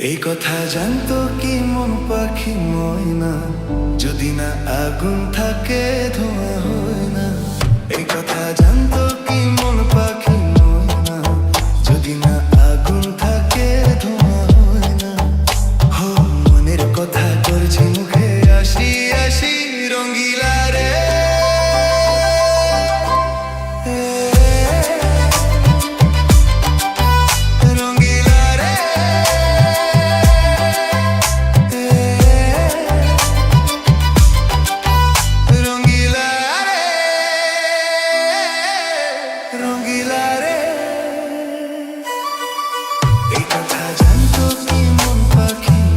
এই কথা জানতো কি মন পাখি ময়না, যদি না আগুন থাকে ধোঁয়া হয় না। এই কথা জানতো কি মন পাখি ময়না, যদি না আগুন থাকে ধোঁয়া হয় না। হো মনের কথা করছি মুখে আসি আসি রঙ্গিলা রে। এই কথা জানতো কি মন পাখি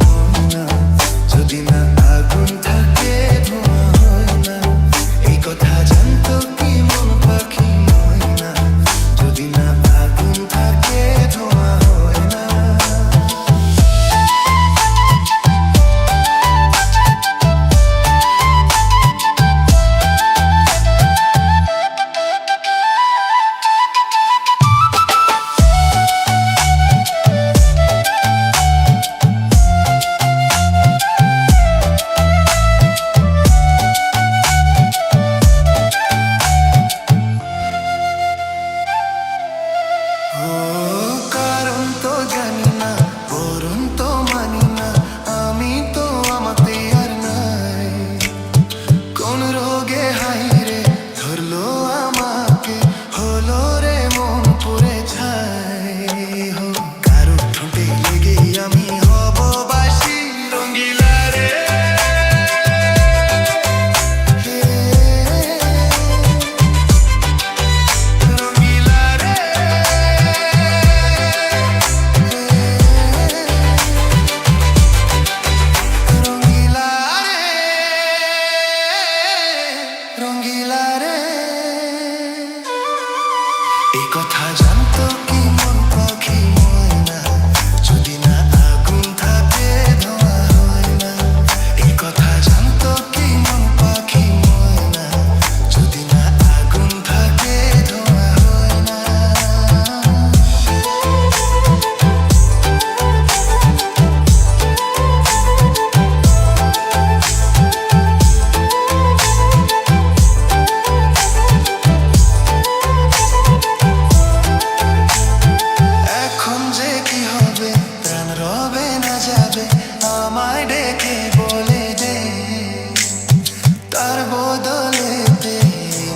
ময়না, যদি না আগুন থাকে ধোঁয়া হয় না। এই কথা জানতো কি মন পাখি ময়না, যদি না আগুন থাকে ধোঁয়া হয় না। আমায় ডেকে বলে দে, তার বদলেতে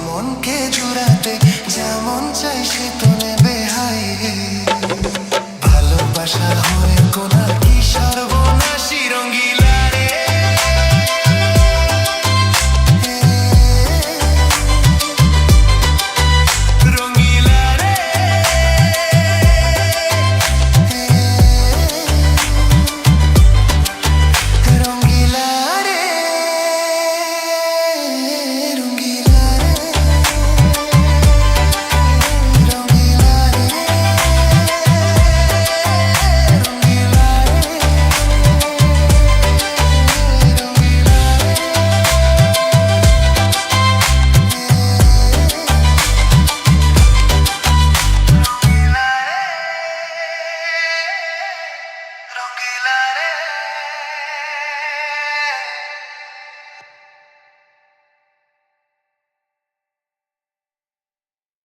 মনকে জুড়াতে যেমন চাই সে তো নেবে। হাই ভালোবাসা হয়ে